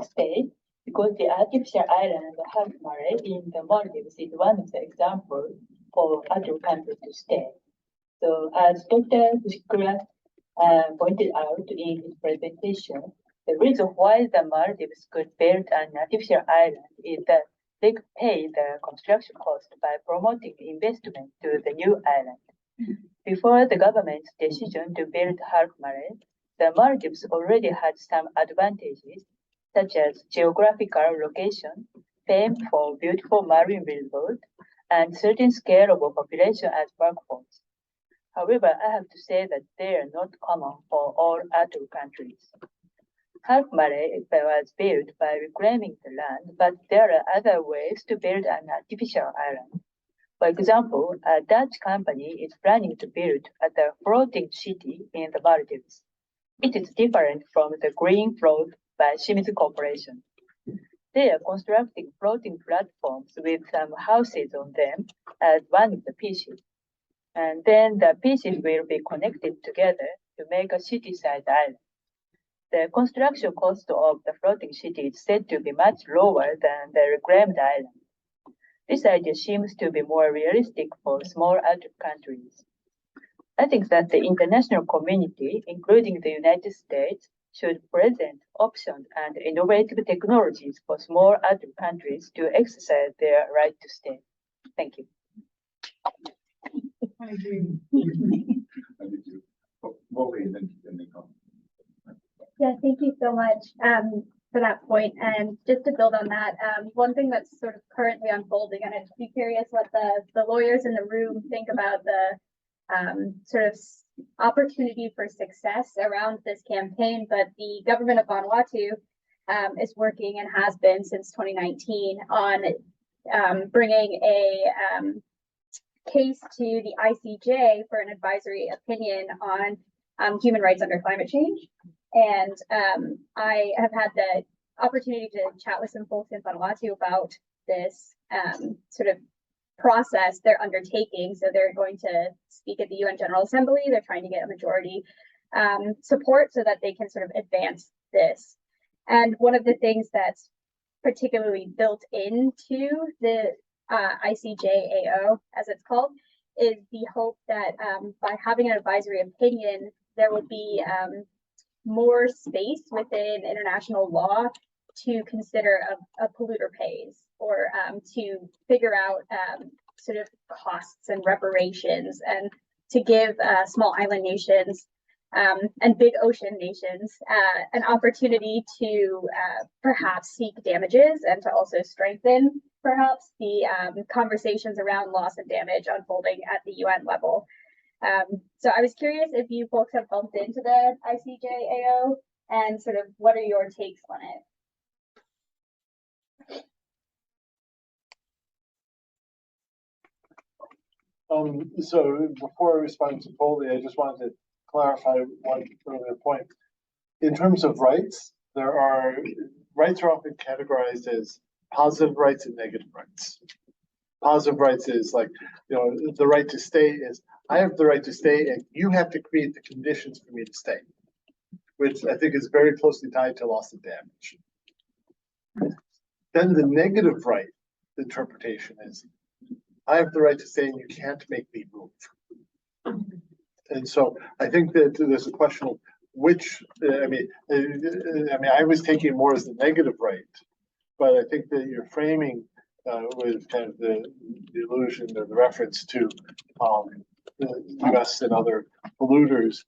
state because the artificial island Half-Mare in the Maldives is one of the examples for other countries to stay. So as Dr. Bushkura pointed out in his presentation, the reason why the Maldives could build an artificial island is that they could pay the construction cost by promoting investment to the new island. Before the government's decision to build Half-Mare, the Maldives already had some advantages, such as geographical location, fame for beautiful marine railroad, and certain scale of population as workforce. However, I have to say that they are not common for all other countries. Half-Mare was built by reclaiming the land, but there are other ways to build an artificial island. For example, a Dutch company is planning to build a floating city in the Maldives. It is different from the green float by Shimizu Corporation. They are constructing floating platforms with some houses on them as one of the pieces. And then the pieces will be connected together to make a city-sized island. The construction cost of the floating city is said to be much lower than the reclaimed island. This idea seems to be more realistic for small adult countries. I think that the international community, including the United States, should present options and innovative technologies for small adult countries to exercise their right to stay. Thank you. I agree. Yeah, thank you so much for that point. And just to build on that, one thing that's sort of currently unfolding, and I'd be curious what the lawyers in the room think about the sort of opportunity for success around this campaign, but the government of Vanuatu is working and has been since 2019 on bringing a case to the ICJ for an advisory opinion on human rights under climate change. And I have had the opportunity to chat with some folks in Vanuatu about this sort of process they're undertaking. So they're going to speak at the UN General Assembly. They're trying to get a majority support so that they can sort of advance this. And one of the things that's particularly built into the ICJAO, as it's called, is the hope that by having an advisory opinion, there will be more space within international law to consider a polluter pays, or to figure out sort of costs and reparations, and to give small island nations and big ocean nations an opportunity to perhaps seek damages, and to also strengthen perhaps the conversations around loss and damage unfolding at the UN level. So I was curious if you folks have bumped into the ICJAO, and sort of what are your takes on it? So before I respond to Polly, I just wanted to clarify one earlier point. In terms of rights, rights are often categorized as positive rights and negative rights. Positive rights is like, the right to stay is, I have the right to stay and you have to create the conditions for me to stay, which I think is very closely tied to loss of damage. Then the negative right interpretation is, I have the right to stay and you can't make me move. And so I think that there's a question of which, I was taking it more as the negative right, but I think that you're framing with kind of the allusion or the reference to the US and other polluters,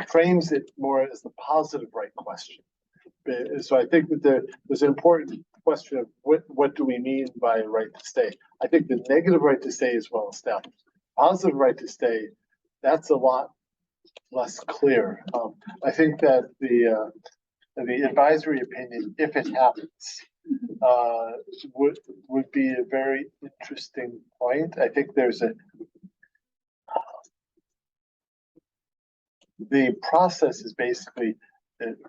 frames it more as the positive right question. So I think that there's an important question of what do we mean by right to stay. I think the negative right to stay is well established. Positive right to stay, that's a lot less clear. I think that the advisory opinion, if it happens, would be a very interesting point. I think the process is basically,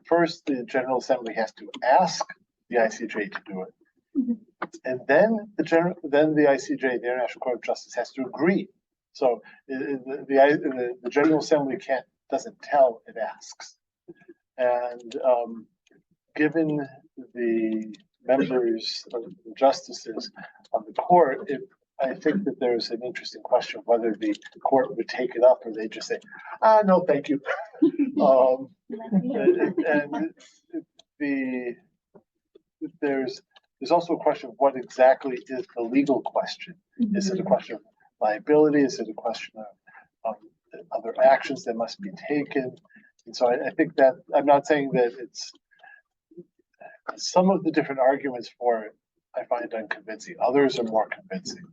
first the General Assembly has to ask the ICJ to do it, and then the ICJ, the International Court of Justice, has to agree. So the General Assembly doesn't tell, it asks. And given the members of the justices on the court, I think that there's an interesting question of whether the court would take it up or they just say, no, thank you. And there's also a question of what exactly is the legal question. Is it a question of liability? Is it a question of other actions that must be taken? And so I think that I'm not saying that it's some of the different arguments for it I find unconvincing. Others are more convincing.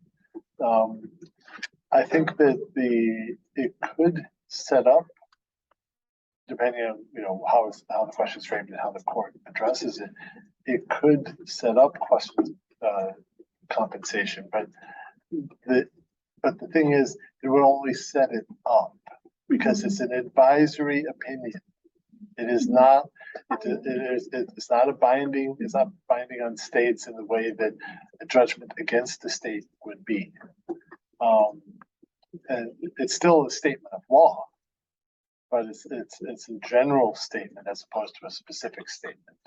I think that it could set up, depending on how the question is framed and how the court addresses it, it could set up questions compensation. But the thing is, it would only set it up because it's an advisory opinion. It is not. It's not a binding. It's not binding on states in the way that a judgment against the state would be. And it's still a statement of law, but it's a general statement as opposed to a specific statement.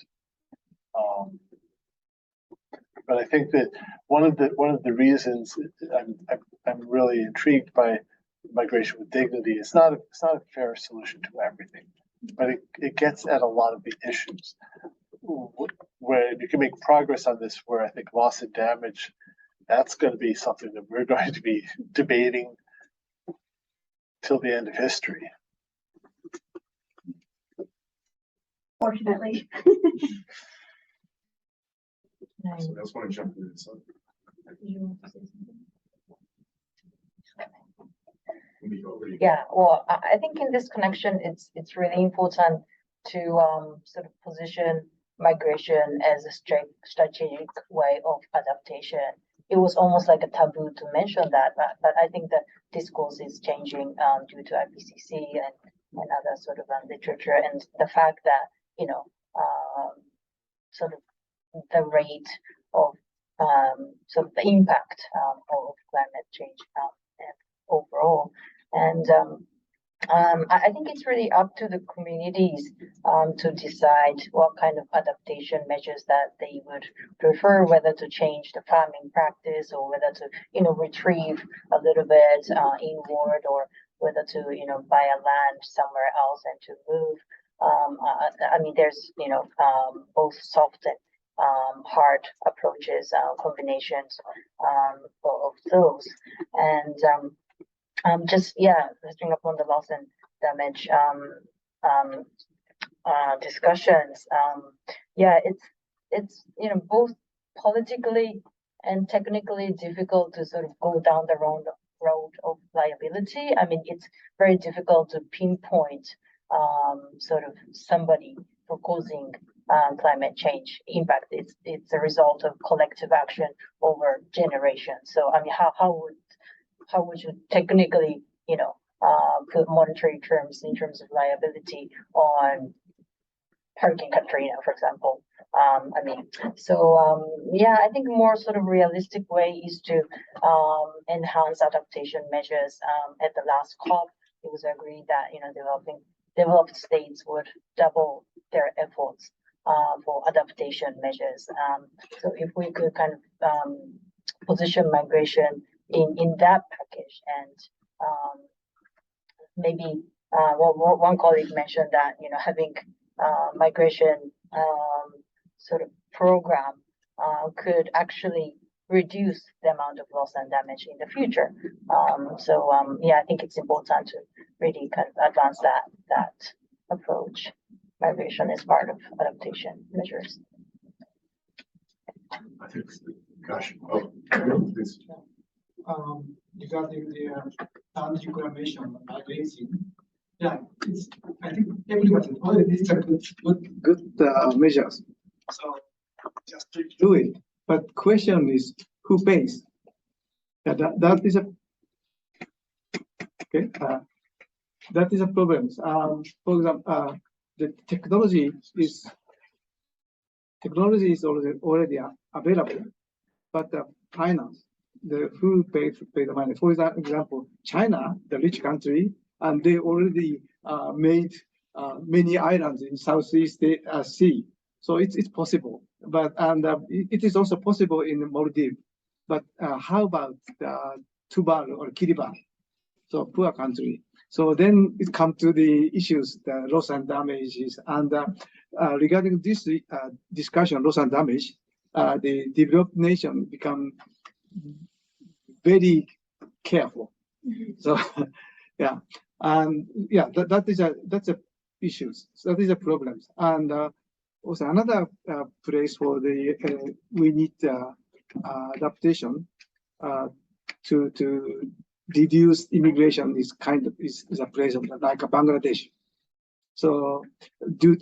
But I think that one of the reasons I'm really intrigued by migration with dignity, it's not a fair solution to everything, but it gets at a lot of the issues where you can make progress on this. Where I think loss and damage, that's going to be something that we're going to be debating till the end of history. Fortunately. So I just want to jump in. So, yeah, well, I think in this connection, it's really important to sort of position migration as a strategic way of adaptation. It was almost like a taboo to mention that, but I think the discourse is changing due to IPCC and other sort of literature, and the fact that sort of the rate of sort of the impact of climate change overall. And I think it's really up to the communities to decide what kind of adaptation measures that they would prefer, whether to change the farming practice or whether to, retrieve a little bit inward, or whether to, buy a land somewhere else and to move. I mean, there's, both soft and hard approaches, combinations of those. And just, let's bring up on the loss and damage discussions. It's both politically and technically difficult to sort of go down the road of liability. I mean, it's very difficult to pinpoint sort of somebody for causing climate change impact. It's a result of collective action over generations. So I mean, how would you technically, put monetary terms in terms of liability on Hurricane Katrina, for example? I think more sort of realistic way is to enhance adaptation measures. At the last COP, it was agreed that developed states would double their efforts for adaptation measures. So if we could kind of position migration in that package, and maybe one colleague mentioned that having migration sort of program could actually reduce the amount of loss and damage in the future. I think it's important to really kind of advance that approach. Migration is part of adaptation measures. I think, gosh, this. Regarding the land reclamation against I think everybody already these are good measures. So just to do it. But question is who pays? That is a that is a problem. For example, the technology is already available, but the finance, the who pays the money. For example, China, the rich country, and they already made many islands in Southeast Sea. So it's possible, but it is also possible in Maldives. But how about Tuvalu or Kiribati? So poor country. So then it comes to the issues, the loss and damages. And regarding this discussion, loss and damage, the developed nation become very careful. So yeah, and yeah, that's a issues. So that is a problem. And also another place for the we need adaptation to reduce immigration is a place of like Bangladesh. So due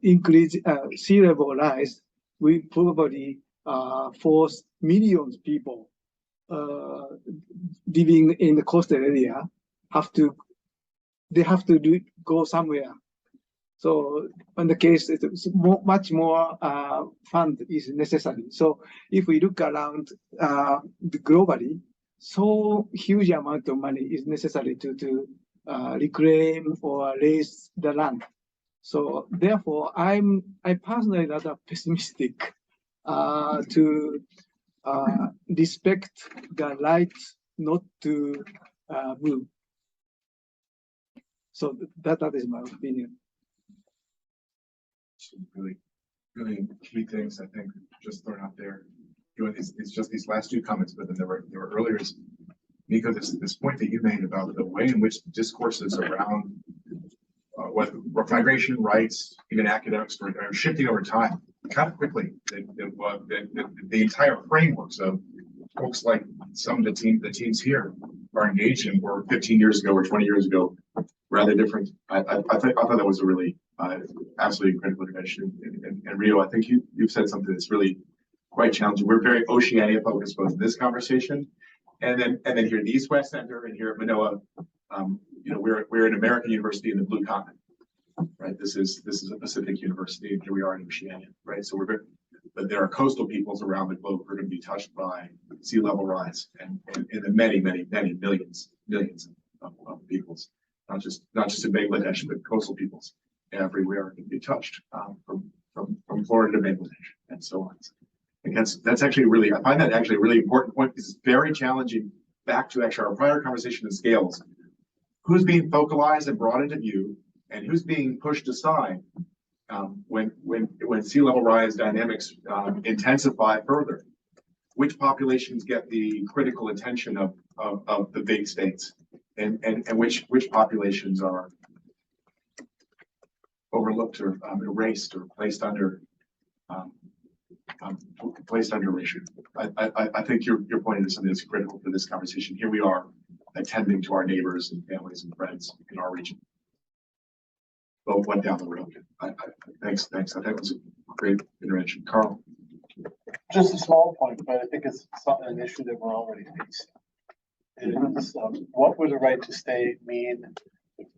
increase sea level rise, we probably force millions of people living in the coastal area they have to go somewhere. So in the case, it's much more fund is necessary. So if we look around globally, so huge amount of money is necessary to reclaim or raise the land. So therefore, I personally rather pessimistic to respect the right not to move. So that is my opinion. Really, really key things I think just thrown out there. It's just these last two comments, but then there were earlier. Nico, this point that you made about the way in which the discourses around what migration rights, even academics, are shifting over time, kind of quickly. The entire frameworks of folks like some of the teams here are engaged in were 15 years ago or 20 years ago, rather different. I thought that was a really absolutely critical intervention. And Rio, I think you've said something that's really quite challenging. We're very Oceania focused both in this conversation and then here at the East West Center and here at Manoa. We're an American university in the Blue Continent, right? This is a Pacific university, and here we are in Oceania, right? So but there are coastal peoples around the globe who are going to be touched by sea level rise, and the many millions of peoples, not just in Bangladesh, but coastal peoples everywhere can be touched, from Florida to Bangladesh and so on. And that's actually really, I find that actually a really important point because it's very challenging. Back to actually our prior conversation of scales, who's being focalized and brought into view, and who's being pushed aside when sea level rise dynamics intensify further. Which populations get the critical attention of the big states, and which populations are overlooked or erased or placed under erasure. I think you're pointing to something that's critical for this conversation. Here we are attending to our neighbors and families and friends in our region. Both went down the road. Thanks. I think it was a great intervention. Carl. Just a small point, but I think it's an issue that we're already facing. Is, what would a right to stay mean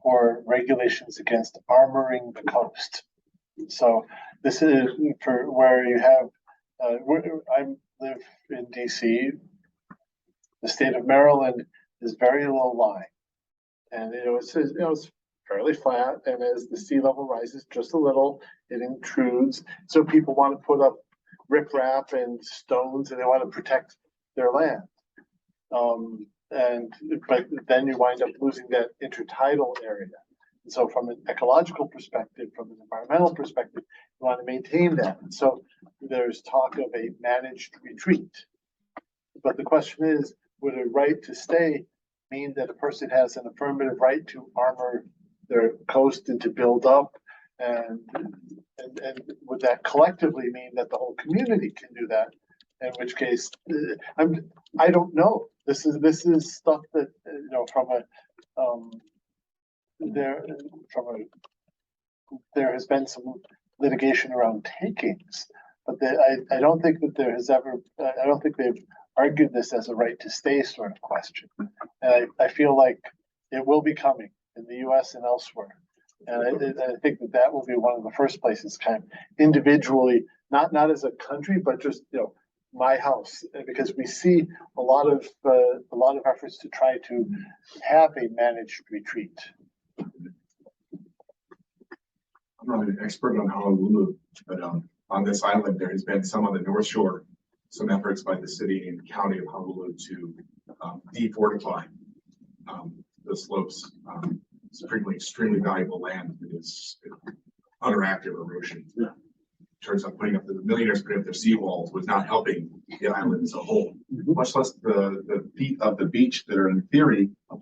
for regulations against armoring the coast? So this is for where you have, I live in DC. The state of Maryland is very low lying, and it's fairly flat. And as the sea level rises just a little, it intrudes. So people want to put up riprap and stones, and they want to protect their land. But then you wind up losing that intertidal area. And so from an ecological perspective, from an environmental perspective, you want to maintain that. And so there's talk of a managed retreat. But the question is, would a right to stay mean that a person has an affirmative right to armor their coast and to build up? And would that collectively mean that the whole community can do that? In which case, I don't know. This is stuff that there has been some litigation around takings, but I don't think that there has ever. I don't think they've argued this as a right to stay sort of question. And I feel like it will be coming in the U.S. and elsewhere. And I think that will be one of the first places, kind of individually, not as a country, but just my house, because we see a lot of efforts to try to have a managed retreat. not an expert on Honolulu, but on this island, there has been some on the North Shore, some efforts by the city and county of Honolulu to defortify the slopes. It's frequently extremely valuable land that is under active erosion. Yeah. Turns out putting up the millionaires putting up their seawalls was not helping the island as a whole, much less the feet of the beach that are in theory a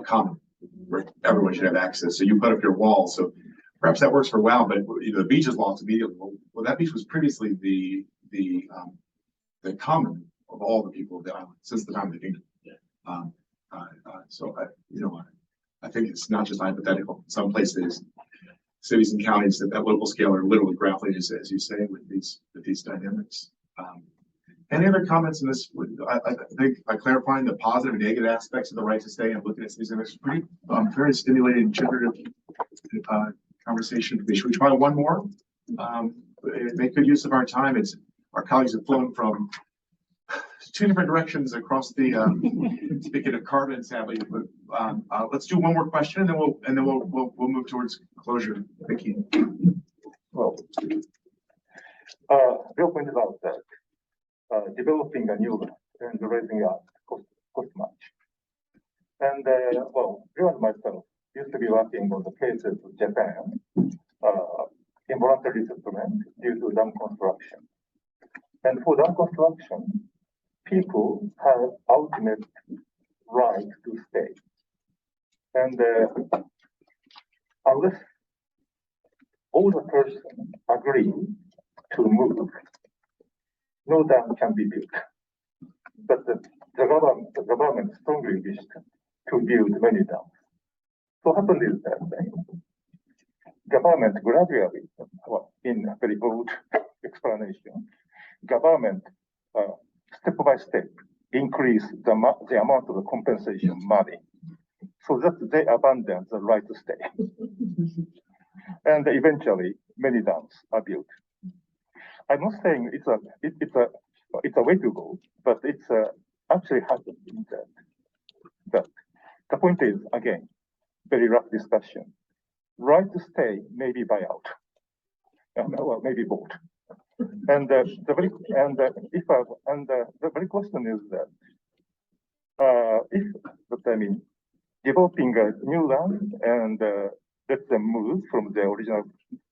common, where everyone should have access. So you put up your wall. So perhaps that works for WOW, but the beach is lost immediately. Well, that beach was previously the common of all the people of the island since the time of the kingdom. So I think it's not just hypothetical. Some places, cities and counties at that local scale are literally grappling, as you say, with these dynamics. Any other comments in this? I think by clarifying the positive and negative aspects of the right to stay and looking at these images, pretty very stimulating and generative conversation. Should we try one more? Make good use of our time. Our colleagues have flown from two different directions across the speaking of carbon, sadly. But let's do one more question, and then we'll move towards closure. Thank you. Well, Bill pointed out that developing a new land and raising up cost much. And well, Bill and myself used to be working on the cases of Japan, involuntary settlement due to dam construction. And for dam construction, people have ultimate right to stay. And unless all the person agree to move, no dam can be built. But the government strongly wished to build many dams. So what happened is that government gradually, well, in a very bold explanation, government step by step increase the amount of the compensation money so that they abandon the right to stay. And eventually many dams are built. I'm not saying it's a way to go, but it's actually happening that. The point is, again, very rough discussion. Right to stay may be buyout, well, maybe both. And the very question is that if developing a new land and let them move from their original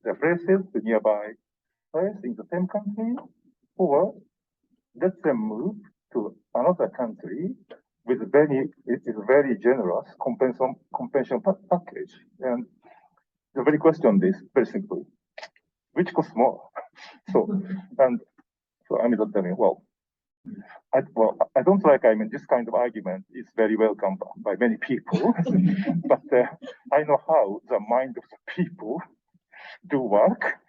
places to nearby place in the same country, or let them move to another country with very generous compensation package. And the very question is very simply, which costs more? So I don't like this kind of argument is very welcome by many people, but I know how the mind of the people do work,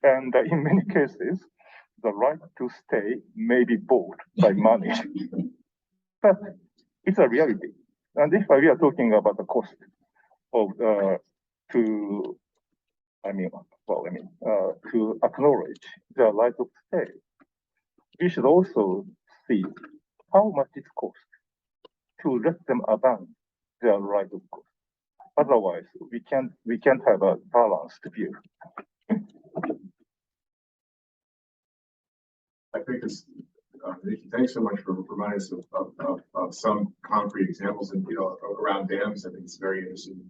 and in many cases, the right to stay may be bought by money, but it's a reality. And if we are talking about the cost of to acknowledge the right to stay, we should also see how much it costs to let them abandon their right of cost. Otherwise, we can't have a balanced view. I think it's thanks so much for reminding us of some concrete examples and around dams. I think it's very interesting.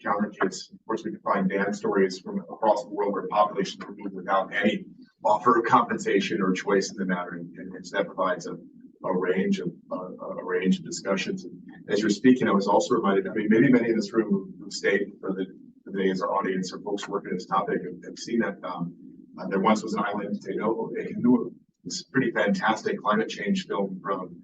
Counter case, of course, we can find dam stories from across the world where populations were moved without any offer of compensation or choice in the matter, and that provides a range of discussions. And as you're speaking, I was also reminded. Maybe many in this room who stayed for the day as our audience or folks working on this topic have seen that there once was an island, Ehinu, this pretty fantastic climate change film from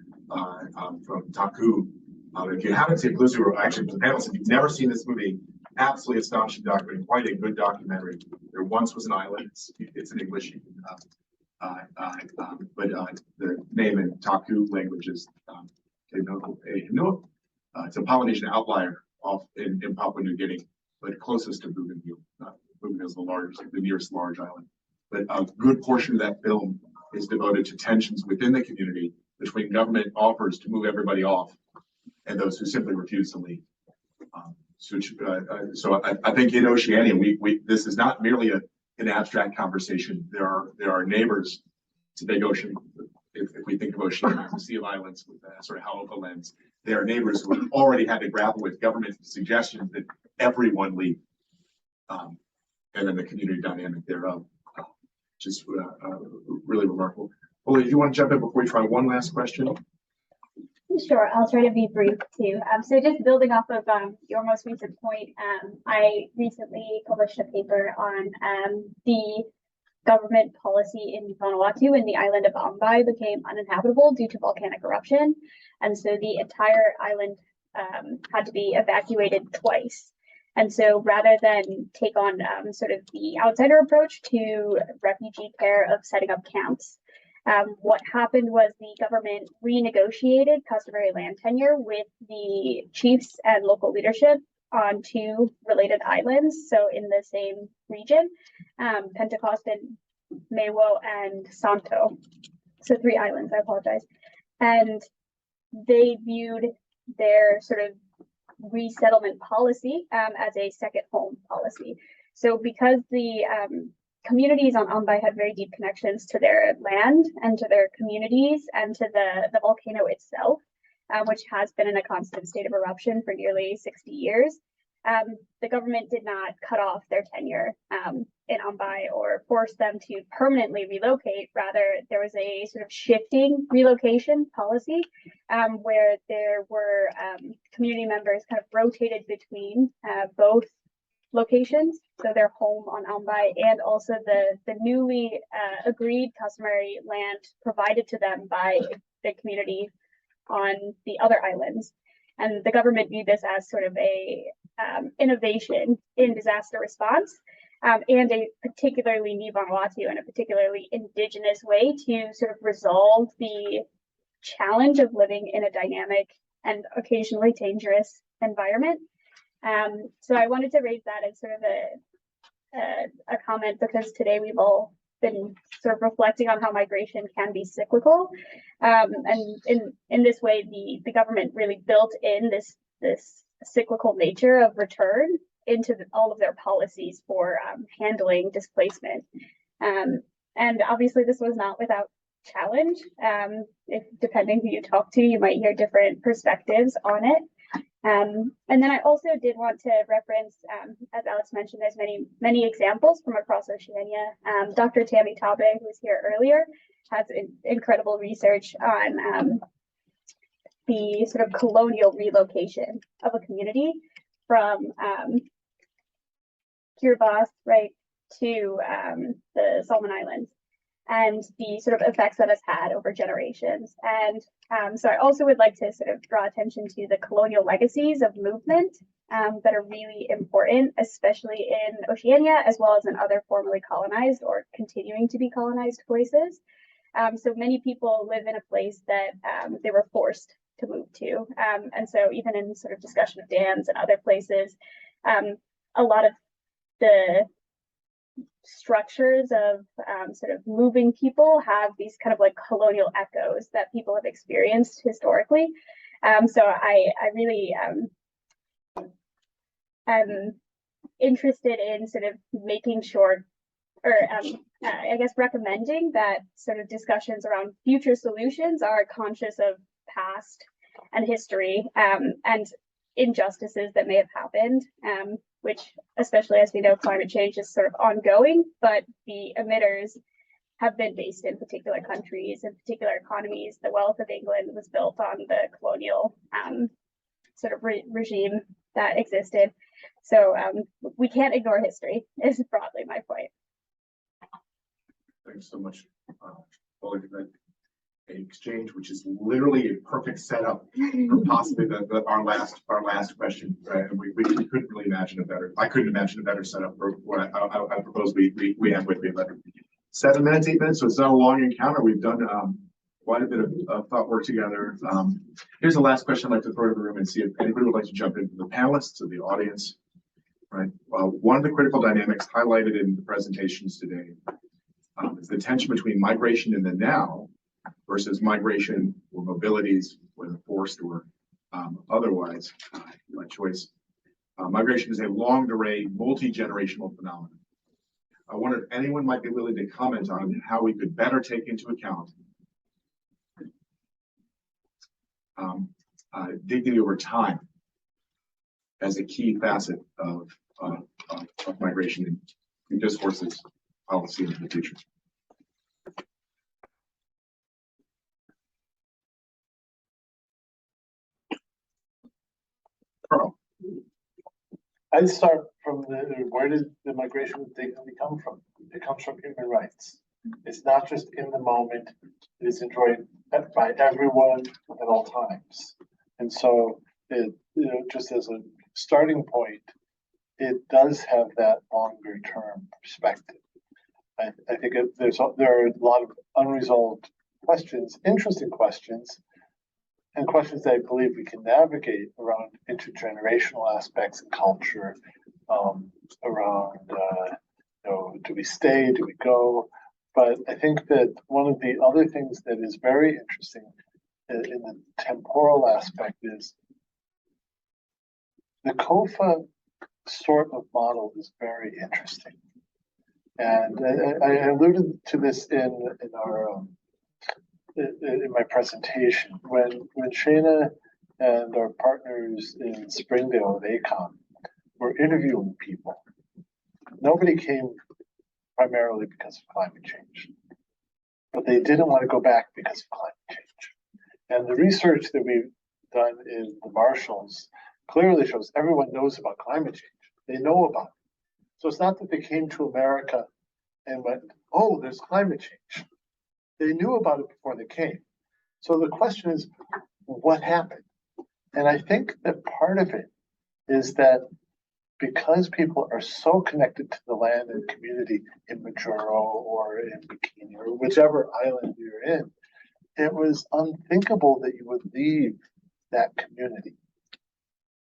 Taku. If you haven't seen, those who are actually the panelists, if you've never seen this movie, absolutely astonishing documentary, quite a good documentary. There once was an island. It's in English, but the name in Taku language is Ehinu. It's a Polynesian outlier off in Papua New Guinea, but closest to Bougainville. Bougainville is the nearest large island. But a good portion of that film is devoted to tensions within the community between government offers to move everybody off and those who simply refuse to leave. So I think in Oceania, this is not merely an abstract conversation. There are neighbors to big ocean. If we think of Oceania as a sea of islands with a sort of Hauka lens, there are neighbors who have already had to grapple with government suggestions that everyone leave, and then the community dynamic thereof. Just really remarkable. Well, do you want to jump in before we try one last question? Sure, I'll try to be brief too. So just building off of your most recent point, I recently published a paper on the government policy in Vanuatu, and the island of Ambai became uninhabitable due to volcanic eruption. And so the entire island had to be evacuated twice. And so rather than take on sort of the outsider approach to refugee care of setting up camps, what happened was the government renegotiated customary land tenure with the chiefs and local leadership on two related islands, so in the same region, Pentecost and Mewo and Santo. So 3 islands, I apologize. And they viewed their sort of resettlement policy as a second home policy. So because the communities on Ambai had very deep connections to their land and to their communities and to the volcano itself, which has been in a constant state of eruption for nearly 60 years, the government did not cut off their tenure in Ambai or force them to permanently relocate. Rather, there was a sort of shifting relocation policy where there were community members kind of rotated between both locations, so their home on Ambai and also the newly agreed customary land provided to them by the community on the other islands. And the government viewed this as sort of a innovation in disaster response, and a particularly Ni Vanuatu and a particularly indigenous way to sort of resolve the challenge of living in a dynamic and occasionally dangerous environment. So I wanted to raise that as sort of a comment, because today we've all been sort of reflecting on how migration can be cyclical. And in this way, the government really built in this cyclical nature of return into all of their policies for handling displacement. And obviously this was not without challenge. If depending who you talk to, you might hear different perspectives on it. And then I also did want to reference, as Alex mentioned, there's many examples from across Oceania. Dr. Tammy Tabe, who was here earlier, has incredible research on the sort of colonial relocation of a community from Kiribati, right, to the Solomon Islands, and the sort of effects that has had over generations. And so I also would like to sort of draw attention to the colonial legacies of movement that are really important, especially in Oceania, as well as in other formerly colonized or continuing to be colonized places. So many people live in a place that they were forced to move to. And so even in sort of discussion of dams and other places, a lot of the structures of sort of moving people have these kind of like colonial echoes that people have experienced historically. So I really am interested in sort of making sure, or I guess recommending that sort of discussions around future solutions are conscious of past and history and injustices that may have happened, which, especially as we know, climate change is sort of ongoing, but the emitters have been based in particular countries and particular economies. The wealth of England was built on the colonial sort of regime that existed. So we can't ignore history, is broadly my point. Thanks so much, Paulie, for that exchange, which is literally a perfect setup for possibly our last question. Right? And we couldn't really imagine a better. I couldn't imagine a better setup for what I propose we end with. 7 minutes, 8 minutes. So it's not a long encounter. We've done quite a bit of thought work together. Here's the last question I'd like to throw to the room and see if anybody would like to jump in from the panelists to the audience. Right. One of the critical dynamics highlighted in the presentations today is the tension between migration in the now versus migration or mobilities, whether forced or otherwise by choice, Migration is a long array, multi-generational phenomenon. I wonder if anyone might be willing to comment on how we could better take into account dignity over time as a key facet of migration in discourses, policy in the future. Carl. I'd start from where did the migration with dignity come from? It comes from human rights. It's not just in the moment, it is enjoyed by everyone at all times. And so it, just as a starting point, it does have that longer term perspective. I think there are a lot of unresolved questions, interesting questions, and questions that I believe we can navigate around intergenerational aspects and culture, around, do we stay, do we go? But I think that one of the other things that is very interesting in the temporal aspect is the COFA sort of model is very interesting. And I alluded to this in my presentation when Shana and our partners in Springdale at ACOM were interviewing people. Nobody came primarily because of climate change, but they didn't want to go back because of climate change. And the research that we've done in the Marshalls clearly shows everyone knows about climate change. They know about it. So it's not that they came to America and went, oh, there's climate change. They knew about it before they came. So the question is, what happened? And I think that part of it is that because people are so connected to the land and community in Majuro or in Bikini or whichever island you're in, it was unthinkable that you would leave that community,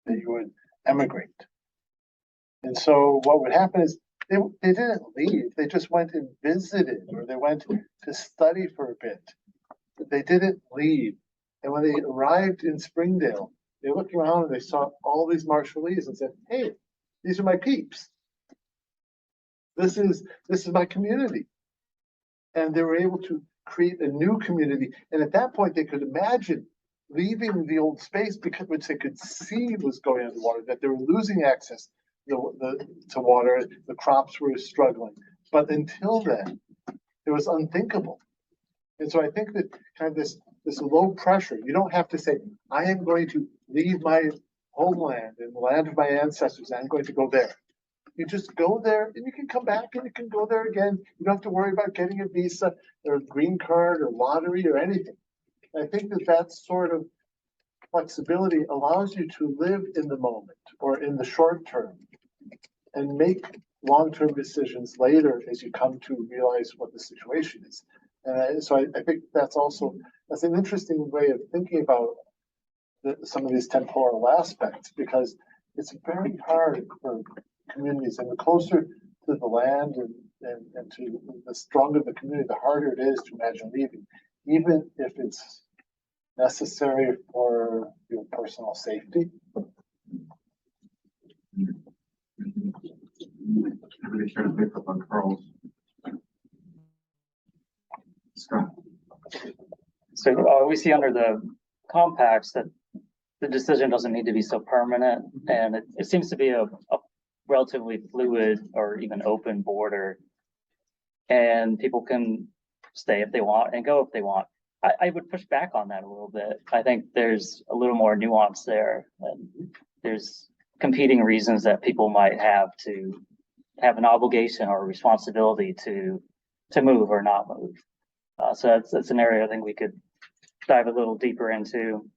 that you would emigrate. And so what would happen is they didn't leave, they just went and visited, or they went to study for a bit. But they didn't leave. And when they arrived in Springdale, they looked around and they saw all these Marshallese and said, hey, these are my peeps. This is my community. And they were able to create a new community. And at that point, they could imagine leaving the old space because which they could see was going underwater, that they were losing access to water, the crops were struggling. But until then, it was unthinkable. And so I think that kind of this low pressure, you don't have to say, I am going to leave my homeland and the land of my ancestors, I'm going to go there. You just go there and you can come back and you can go there again. You don't have to worry about getting a visa or a green card or lottery or anything. I think that sort of flexibility allows you to live in the moment or in the short term and make long-term decisions later as you come to realize what the situation is. And so I think that's an interesting way of thinking about some of these temporal aspects, because it's very hard for communities, and the closer to the land and to the stronger the community, the harder it is to imagine leaving, even if it's necessary for your personal safety. Everybody try to pick up on Carl's. Scott. So we see under the compacts that the decision doesn't need to be so permanent, and it seems to be a relatively fluid or even open border, and people can stay if they want and go if they want. I would push back on that a little bit. I think there's a little more nuance there, and there's competing reasons that people might have to have an obligation or a responsibility to move or not move. So that's an area I think we could dive a little deeper into.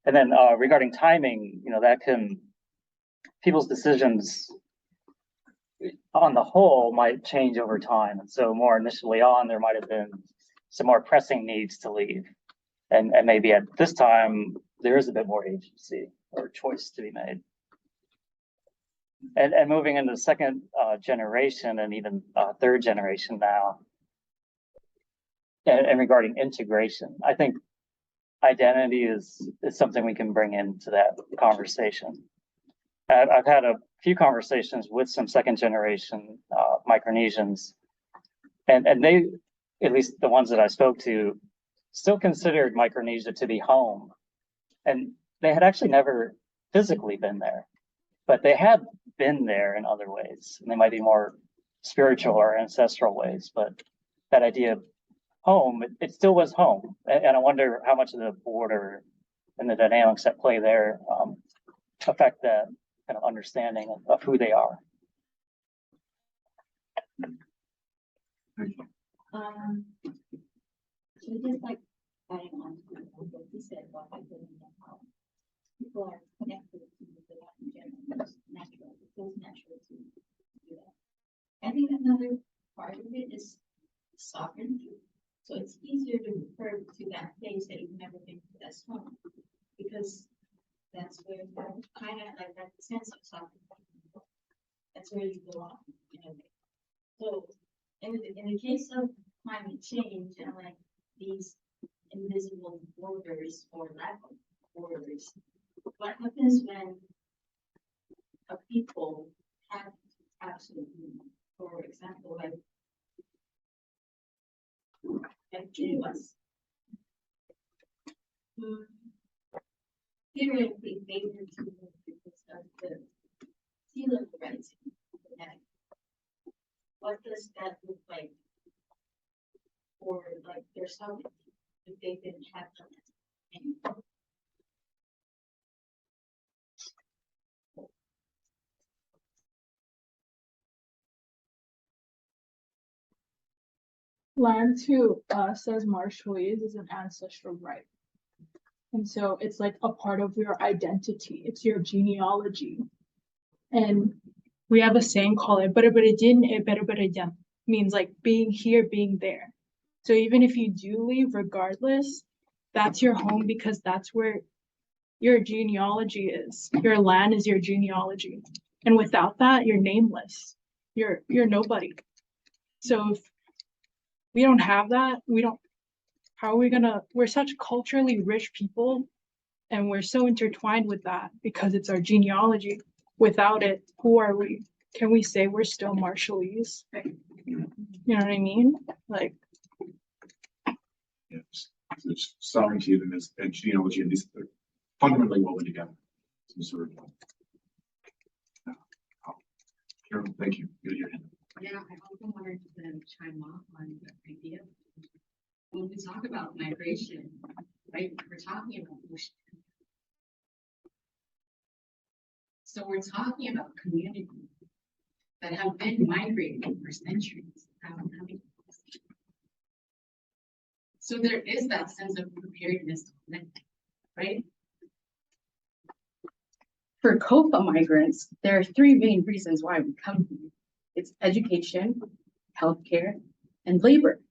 And then regarding timing, that people's decisions on the whole might change over time. And so more initially on, there might have been some more pressing needs to leave. And maybe at this time, there is a bit more agency or choice to be made. And moving into the second generation and even third generation now, and regarding integration, I think identity is something we can bring into that conversation. I've had a few conversations with some second generation Micronesians, and they, at least the ones that I spoke to, still considered Micronesia to be home. And they had actually never physically been there, but they had been there in other ways. And they might be more spiritual or ancestral ways, but that idea of home, it still was home. And I wonder how much of the border and the dynamics at play there affect that kind of understanding of who they are. So just like adding on to what you said about how people are connected to the Latin in general, it's natural, it feels natural to do that. I think another part of it is sovereignty. So it's easier to refer to that place that you've never been to as home, because that's where you kind of like that sense of sovereignty. That's where you belong, in a way. So in the case of climate change and like these invisible borders or lack of borders, what happens when a people have absolutely, for example, like us, theoretically favored to move because of the sea level rising? What does that look like for like their sovereignty if they didn't have them anymore? Land to us as Marshallese is an ancestral right. And so it's like a part of your identity. It's your genealogy. And we have a saying called it means like being here, being there. So even if you do leave, regardless, that's your home because that's where your genealogy is. Your land is your genealogy. And without that, you're nameless. You're nobody. So if we don't have that, how are we we're such culturally rich people and we're so intertwined with that because it's our genealogy. Without it, who are we? Can we say we're still Marshallese? You know what I mean? Like, Yeah, there's sovereignty and genealogy, and these are fundamentally woven together. Some sort of. Carol, thank you. Your hand. Yeah, I also wanted to chime off on the idea. When we talk about migration, right, we're talking about ocean. So we're talking about communities that have been migrating for centuries. So there is that sense of preparedness, right? For COFA migrants, there are three main reasons why we come here. It's education, healthcare, and labor.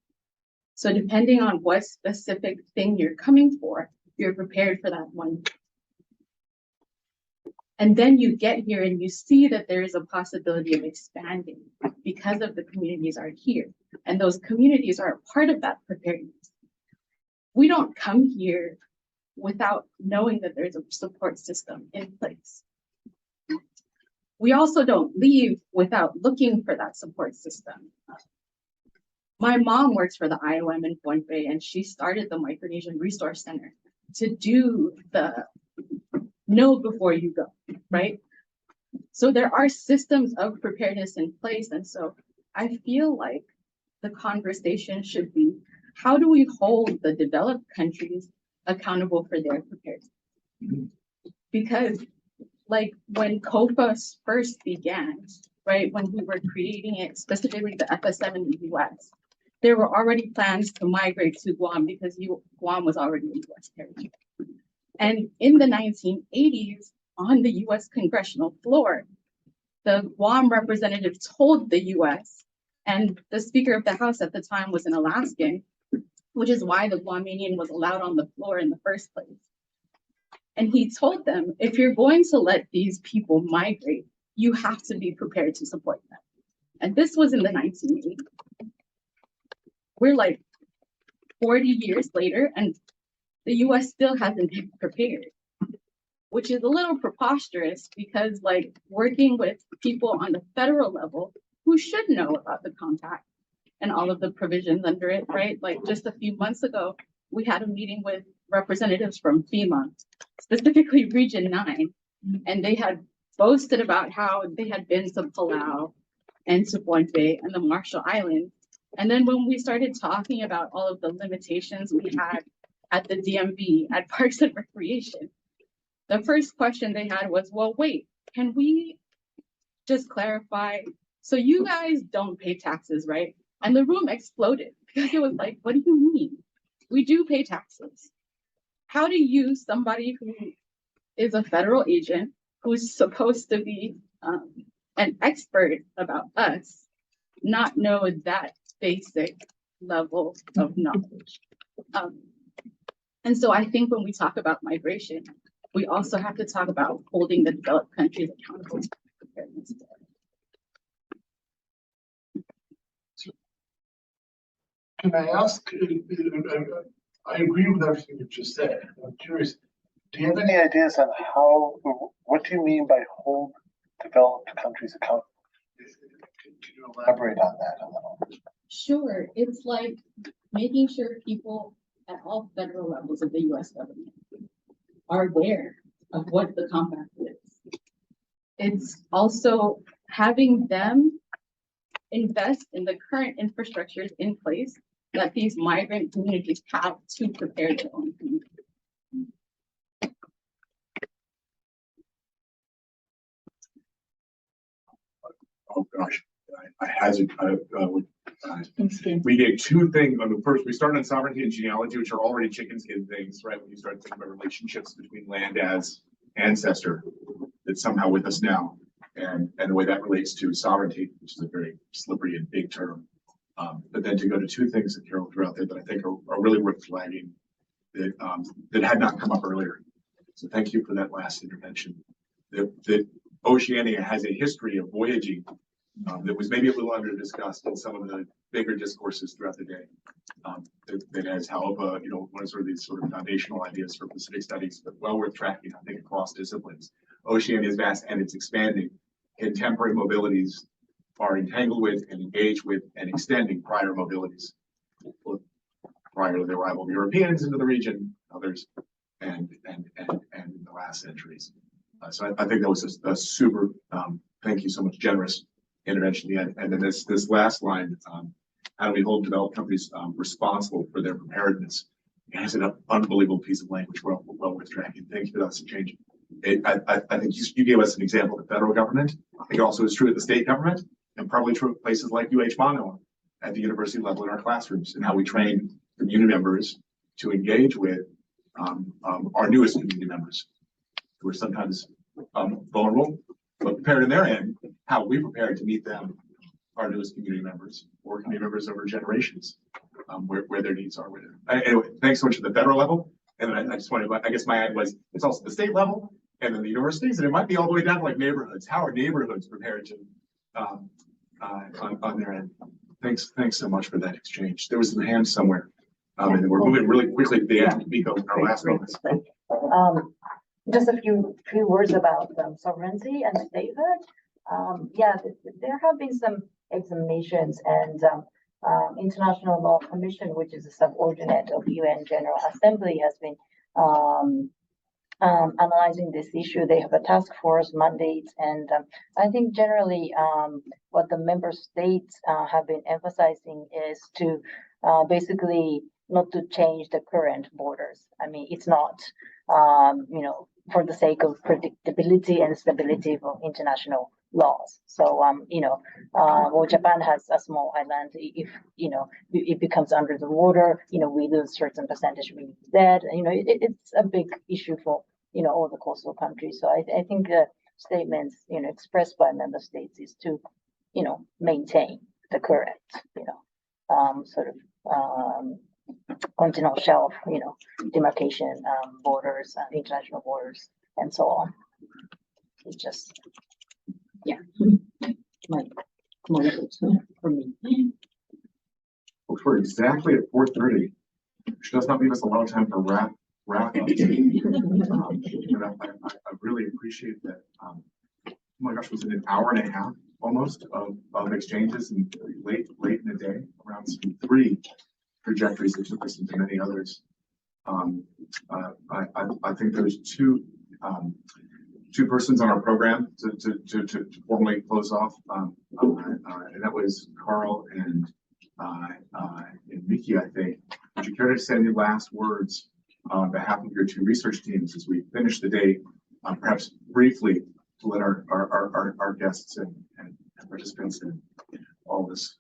So depending on what specific thing you're coming for, you're prepared for that one. And then you get here and you see that there is a possibility of expanding because of the communities are here. And those communities are a part of that preparedness. We don't come here without knowing that there's a support system in place. We also don't leave without looking for that support system. My mom works for the IOM in Pohnpei, and she started the Micronesian Resource Center to do the know before you go, right? So there are systems of preparedness in place. And so I feel like the conversation should be, how do we hold the developed countries accountable for their preparedness? Because like when COFA first began, right, when we were creating it, specifically the FSM in the US, there were already plans to migrate to Guam because Guam was already in US territory. And in the 1980s, on the US congressional floor, the Guam representative told the US, and the Speaker of the House at the time was an Alaskan, which is why the Guamanian was allowed on the floor in the first place. And he told them, if you're going to let these people migrate, you have to be prepared to support them. And this was in the 1980s. We're like 40 years later, and the US still hasn't been prepared. which is a little preposterous because like working with people on the federal level who should know about the compact and all of the provisions under it, right? Like just a few months ago, we had a meeting with representatives from FEMA, specifically Region 9, and they had boasted about how they had been to Palau and to Puente and the Marshall Islands. And then when we started talking about all of the limitations we had at the DMV, at Parks and Recreation, the first question they had was, well, wait, can we just clarify? So you guys don't pay taxes, right? And the room exploded because it was like, what do you mean? We do pay taxes. How do you, somebody who is a federal agent, who's supposed to be an expert about us, not know that basic level of knowledge? And so I think when we talk about migration, we also have to talk about holding the developed countries accountable to preparedness. Can I ask, I agree with everything you just said. I'm curious, do you have any ideas on how, what do you mean by hold developed countries accountable? Can you elaborate on that a little? Sure, it's like making sure people at all federal levels of the US government are aware of what the compact is. It's also having them invest in the current infrastructures in place that these migrant communities have to prepare their own community. Oh gosh, I hazard. We gave two things. First, we started on sovereignty and genealogy, which are already chicken skin things, right? When you start thinking about relationships between land as ancestor, that's somehow with us now, and the way that relates to sovereignty, which is a very slippery and big term. But then to go to two things that Carol threw out there that I think are really worth flagging that had not come up earlier. So thank you for that last intervention. That Oceania has a history of voyaging that was maybe a little under discussed in some of the bigger discourses throughout the day. That has helped, one of sort of these sort of foundational ideas for Pacific studies, but well worth tracking, I think, across disciplines. Oceania is vast and it's expanding. Contemporary mobilities are entangled with and engaged with and extending prior mobilities. Prior to the arrival of Europeans into the region, others, and in the last centuries. So I think that was a super, thank you so much, generous intervention. And then this last line, how do we hold developed countries responsible for their preparedness? And it's an unbelievable piece of language, well worth tracking. Thank you for that change. I think you gave us an example of the federal government. I think it also is true at the state government, and probably true at places like Manoa at the university level in our classrooms, and how we train community members to engage with our newest community members, who are sometimes vulnerable, but prepared in their end, how we prepare to meet them, our newest community members, or community members over generations, where their needs are with it. Anyway, thanks so much for the federal level. And then I just wanted, I guess my ad was, it's also the state level, and then the universities, and it might be all the way down to like neighborhoods. How are neighborhoods prepared to, on their end? Thanks so much for that exchange. There was some hands somewhere. And we're moving really quickly to the end, Miko, our last moments. Just a few words about sovereignty and statehood. Yeah, there have been some examinations, and International Law Commission, which is a subordinate of UN General Assembly, has been analyzing this issue. They have a task force mandate, and I think generally what the member states have been emphasizing is to basically not to change the current borders. I mean, it's not, for the sake of predictability and stability of international laws. So, well, Japan has a small island. If, it becomes under the water, we lose certain percentage being dead. It's a big issue for, all the coastal countries. So I think the statements, expressed by member states is to, maintain the current, sort of, continental shelf, demarcation, borders, international borders, and so on. It's just, yeah, like, for me. We're exactly at 4:30, which does not leave us a lot of time for wrap wrap up. But I really appreciate that. Oh my gosh, was it an hour and a half almost of exchanges and late in the day around some 3 trajectories that took us into many others. I think there's two persons on our program to formally close off, and that was Carl and Mickey. I think. Would you care to say any last words on behalf of your 2 research teams as we finish the day, perhaps briefly to let our guests and participants in all this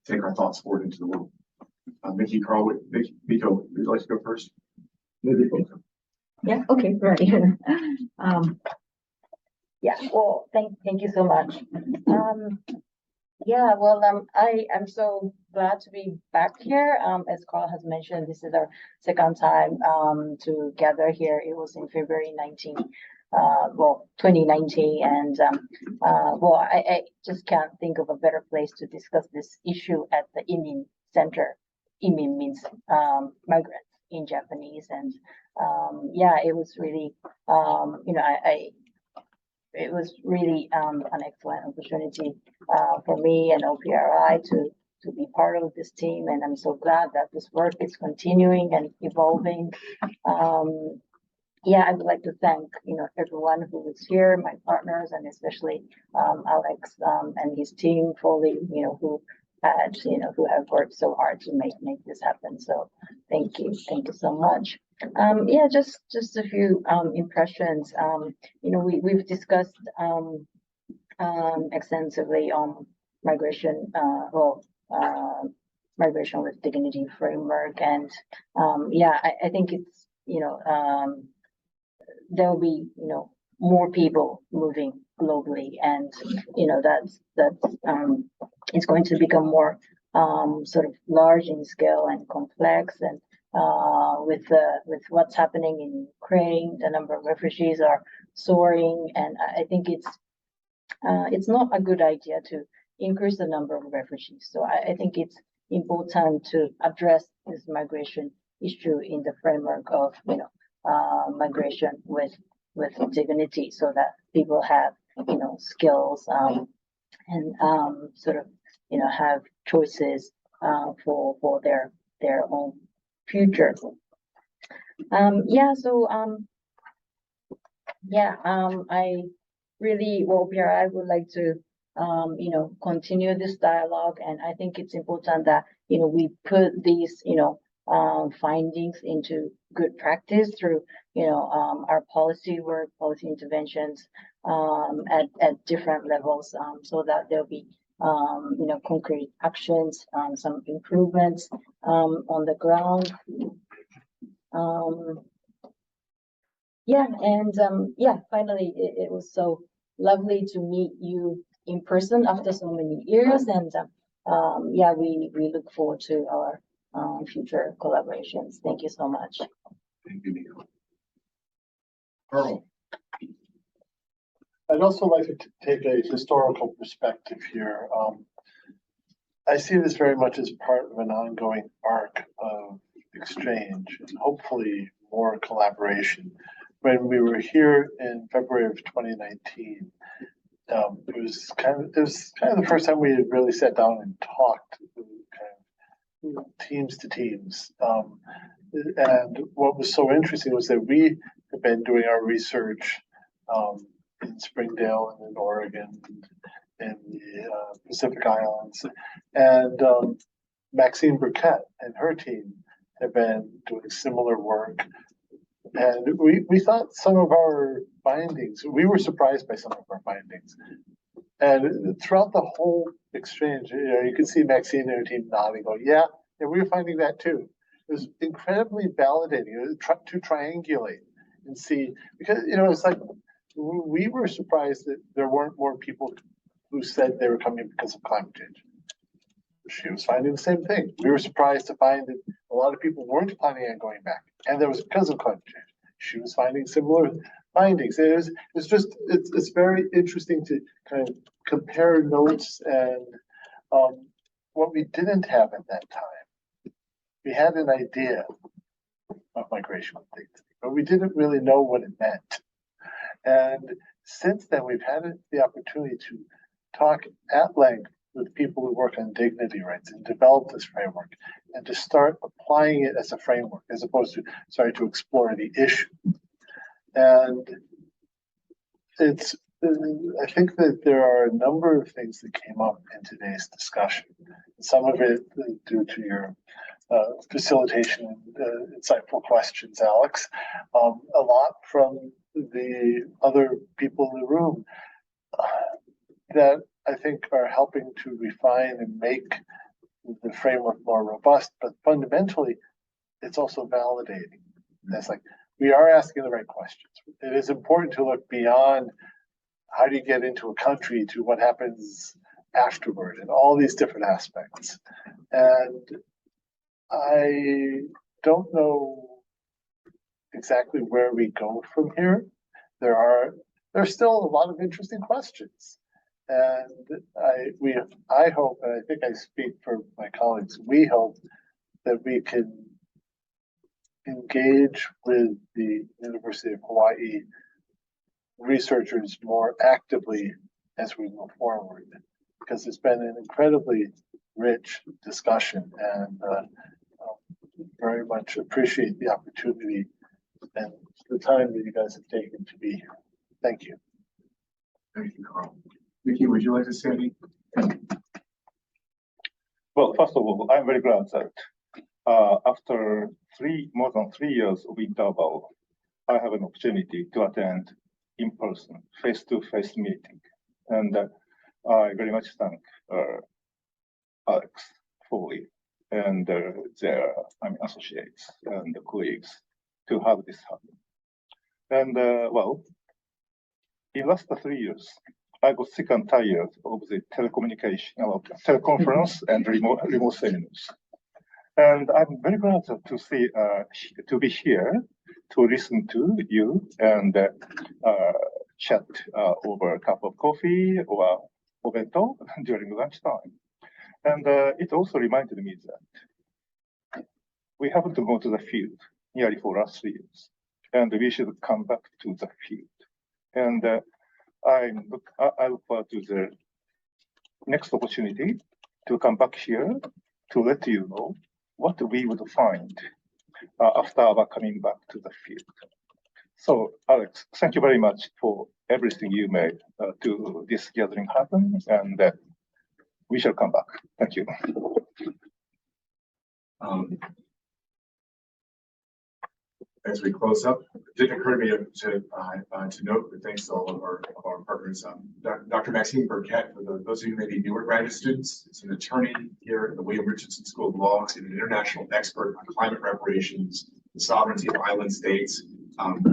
take our thoughts forward into the world. Mickey, Carl, Miko, would you like to go first? Maybe. Yeah, okay, right. Yeah, well, thank you so much. Yeah, well, I am so glad to be back here. As Carl has mentioned, this is our second time to gather here. It was in February 2019, and well, I just can't think of a better place to discuss this issue at the IMIN Center. IMIN means migrants in Japanese, and yeah, it was really it was really an excellent opportunity for me and OPRI to be part of this team, and I'm so glad that this work is continuing and evolving. Yeah, I would like to thank everyone who was here, my partners, and especially Alex and his team, Foley, who have worked so hard to make this happen. So thank you so much. Yeah, just a few impressions. We've discussed extensively on migration, migration with dignity framework, and yeah, I think it's there will be more people moving globally, and that's it's going to become more sort of large in scale and complex, and with what's happening in Ukraine, the number of refugees are soaring, and I think it's not a good idea to increase the number of refugees. So I think it's important to address this migration issue in the framework of migration with dignity, so that people have skills and sort of have choices for their own future. Yeah, so yeah, I really, well, Pierre, I would like to continue this dialogue, and I think it's important that we put these findings into good practice through our policy work, policy interventions at different levels, so that there'll be concrete actions, some improvements on the ground. Yeah, and yeah, finally, it was so lovely to meet you in person after so many years, and yeah, we look forward to our future collaborations. Thank you so much. Thank you, Nico. Carl. I'd also like to take a historical perspective here. I see this very much as part of an ongoing arc of exchange and hopefully more collaboration. When we were here in February of 2019, it was kind of the first time we had really sat down and talked, kind of teams to teams. And what was so interesting was that we have been doing our research in Springdale and in Oregon and the Pacific Islands, and Maxine Burkett and her team have been doing similar work. And we thought some of our findings, we were surprised by some of our findings. And throughout the whole exchange, you can see Maxine and her team nodding, going, yeah, and we were finding that too. It was incredibly validating to triangulate and see, because it's like we were surprised that there weren't more people who said they were coming because of climate change. She was finding the same thing. We were surprised to find that a lot of people weren't planning on going back, and that was because of climate change. She was finding similar findings. It's very interesting to kind of compare notes, and what we didn't have at that time. We had an idea, of migration would think to be, but we didn't really know what it meant. And since then, we've had the opportunity to talk at length with people who work on dignity rights and develop this framework and to start applying it as a framework as opposed to, to explore the issue. And it's, I think that there are a number of things that came up in today's discussion. Some of it due to your facilitation and insightful questions, Alex. A lot from the other people in the room that I think are helping to refine and make the framework more robust, but fundamentally, it's also validating. It's like, we are asking the right questions. It is important to look beyond how do you get into a country to what happens afterward and all these different aspects. And I don't know exactly where we go from here. There's still a lot of interesting questions. And I hope, and I think I speak for my colleagues, we hope that we can engage with the University of Hawaii researchers more actively as we move forward, because it's been an incredibly rich discussion, and very much appreciate the opportunity and the time that you guys have taken to be here. Thank you. Thank you, Carl. Vicky, would you like to say anything? Well, first of all, I'm very glad that after more than 3 years of interval, I have an opportunity to attend in-person, face-to-face meeting. And I very much thank Alex Foley and their associates and colleagues to have this happen. And well, in last 3 years, I got sick and tired of the teleconference and remote seminars. And I'm very glad to be here to listen to you and chat over a cup of coffee or obento during lunchtime. And it also reminded me that we have to go to the field nearly for the last 3 years, and we should come back to the field. And I look forward to the next opportunity to come back here to let you know what we would find after our coming back to the field. So, Alex, thank you very much for everything you made to this gathering happen, and we shall come back. Thank you. As we close up, it did occur to me to note that thanks to all of our partners, Dr. Maxine Burkett, for those of you who may be newer graduate students, is an attorney here at the William Richardson School of Law, and an international expert on climate reparations, the sovereignty of island states,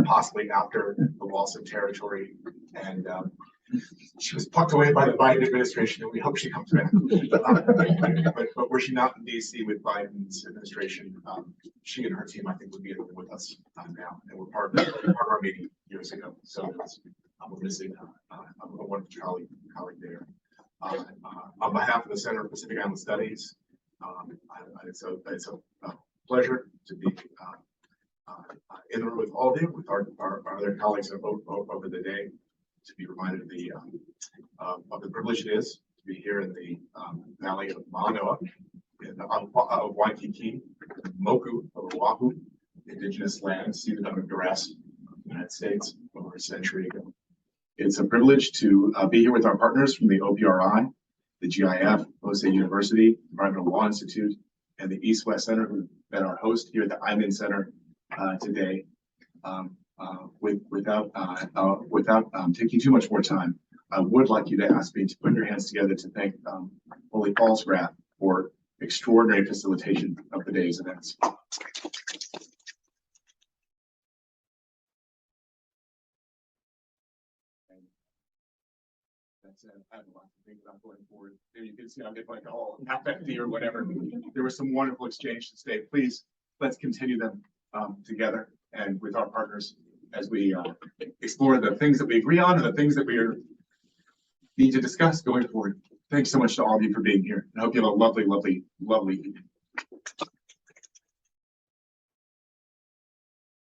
possibly after the loss of territory. And she was plucked away by the Biden administration, and we hope she comes back. But were she not in DC with Biden's administration, she and her team, I think, would be with us now, and we're part of our meeting years ago. So we're missing a wonderful colleague there. On behalf of the Center for Pacific Island Studies, it's a pleasure to be in the room with all of you, with our other colleagues over the day, to be reminded of the privilege it is to be here in the valley of Manoa, of Waikiki, Moku of Oahu, indigenous lands ceded under duress of the United States over a century ago. It's a privilege to be here with our partners from the OPRI, the GIF, Osei University, Environmental Law Institute, and the East-West Center, who've been our host here at the IMIN Center today. Without taking too much more time, I would like you to ask me to put your hands together to thank Holy Fallsgraf for extraordinary facilitation of the day's events. That's it. I have a lot to think about going forward. You can see I'm getting like all affecty or whatever. There was some wonderful exchange today. Please, let's continue them together and with our partners as we explore the things that we agree on and the things that we need to discuss going forward. Thanks so much to all of you for being here. I hope you have a lovely, lovely, lovely evening.